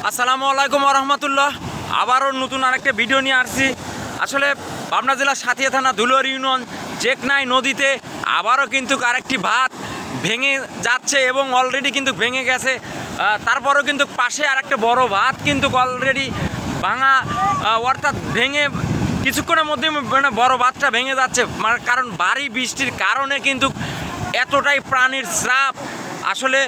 আসসালামু আলাইকুম রহমতুল্লাহ। আবারও নতুন আরেকটা ভিডিও নিয়ে আসছি। আসলে পাবনা জেলার সাথিয়া থানা ধুলোর ইউনিয়ন চেকনাই নদীতে আবারও কিন্তু আরেকটি বাঁধ ভেঙে যাচ্ছে এবং অলরেডি কিন্তু ভেঙে গেছে। তারপরেও কিন্তু পাশে আরেকটা বড় বাঁধ কিন্তু অলরেডি ভাঙা, অর্থাৎ ভেঙে কিছুক্ষণের মধ্যে মানে বড় বাঁধটা ভেঙে যাচ্ছে। কারণ ভারী বৃষ্টির কারণে কিন্তু এতটাই প্রাণীর স্রাব, আসলে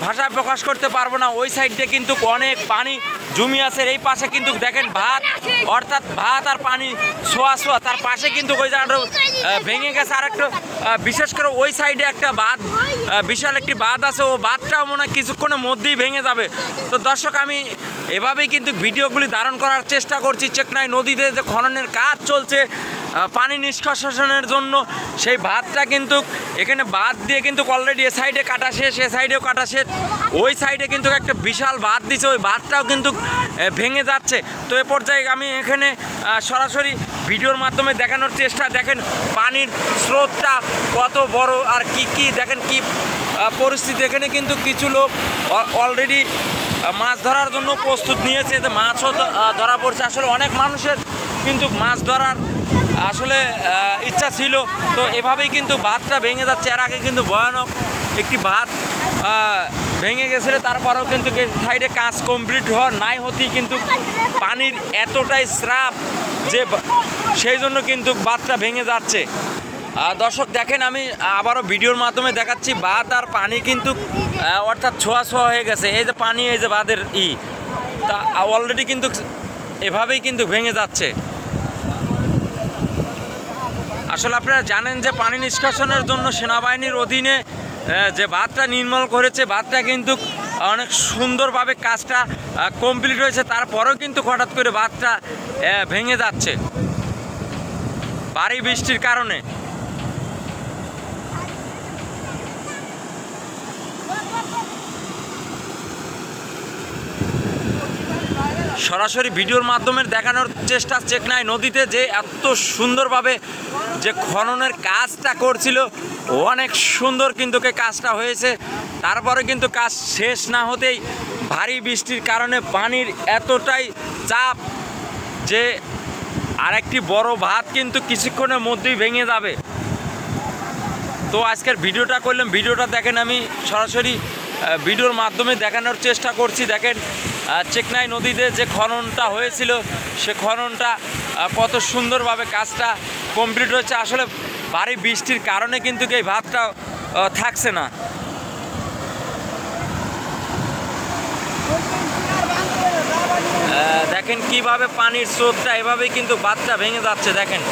ভাষায় প্রকাশ করতে পারবো না। ওই সাইডে কিন্তু অনেক পানি জমি আছে। এই পাশে কিন্তু দেখেন ভাত, অর্থাৎ ভাত আর পানি ছোঁয়া ছোঁয়া, তার পাশে কিন্তু ওই জায়গাটা ভেঙে গেছে। আর একটা বিশেষ করে ওই সাইডে একটা বাঁধ, বিশাল একটি বাঁধ আছে, ও বাঁধটাও মনে হয় কিছুক্ষণের মধ্যেই ভেঙে যাবে। তো দর্শক, আমি এভাবেই কিন্তু ভিডিওগুলি ধারণ করার চেষ্টা করছি। চেকনাই নদীতে যে খননের কাজ চলছে পানি নিষ্কাশনের জন্য, সেই বাঁধটা কিন্তু এখানে বাঁধ দিয়ে কিন্তু অলরেডি এ সাইডে কাটা শেষ, এ সাইডেও কাটা শেষ। ওই সাইডে কিন্তু একটা বিশাল বাঁধ দিচ্ছে, ওই বাঁধটাও কিন্তু ভেঙে যাচ্ছে। তো এ পর্যায়ে আমি এখানে সরাসরি ভিডিওর মাধ্যমে দেখানোর চেষ্টা, দেখেন পানির স্রোতটা কত বড় আর কি দেখেন কি পরিস্থিতি। এখানে কিন্তু কিছু লোক অলরেডি মাছ ধরার জন্য প্রস্তুত নিয়েছে, যে মাছও ধরা পড়ছে। আসলে অনেক মানুষের কিন্তু মাছ ধরার আসলে ইচ্ছা ছিল। তো এভাবেই কিন্তু বাঁধটা ভেঙে যাচ্ছে। এর আগে কিন্তু ভয়ানক একটি বাঁধ ভেঙে গেছিলো, তারপরেও কিন্তু সাইডে কাজ কমপ্লিট হওয়ার নাই হতেই কিন্তু পানির এতটাই স্রাব যে সেই জন্য কিন্তু বাঁধটা ভেঙে যাচ্ছে। দর্শক দেখেন, আমি আবারও ভিডিওর মাধ্যমে দেখাচ্ছি বাঁধ আর পানি কিন্তু অর্থাৎ ছোঁয়া ছোঁয়া হয়ে গেছে। এই যে পানি, এই যে বাঁধের তা অলরেডি কিন্তু এভাবেই কিন্তু ভেঙে যাচ্ছে। আসলে আপনারা জানেন যে পানি নিষ্কাশনের জন্য সেনাবাহিনীর অধীনে যে বাঁধটা নির্মাণ করেছে, বাঁধটা কিন্তু অনেক সুন্দরভাবে কাজটা কমপ্লিট হয়েছে। তারপরেও কিন্তু হঠাৎ করে বাঁধটা ভেঙে যাচ্ছে ভারী বৃষ্টির কারণে। সরাসরি ভিডিওর মাধ্যমে দেখানোর চেষ্টা চেকনাই নদীতে যে এত সুন্দরভাবে যে খননের কাজটা করছিল, অনেক সুন্দর কিন্তু কাজটা হয়েছে। তারপরে কিন্তু কাজ শেষ না হতেই ভারী বৃষ্টির কারণে পানির এতটাই চাপ যে আরেকটি বড় বাঁধ কিন্তু কিছুক্ষণের মধ্যেই ভেঙে যাবে। তো আজকের ভিডিওটা করলাম, ভিডিওটা দেখেন, আমি সরাসরি ভিডিওর মাধ্যমে দেখানোর চেষ্টা করছি। দেখেন চেকনাই নদীতে যে খননটা হয়েছিল, সে খননটা কত সুন্দরভাবে কাজটা কমপ্লিট হচ্ছে। আসলে ভারী বৃষ্টির কারণে কিন্তু এই বাঁধটা থাকছে না। দেখেন কিভাবে পানির স্রোতটা, এভাবেই কিন্তু বাঁধটা ভেঙে যাচ্ছে। দেখেন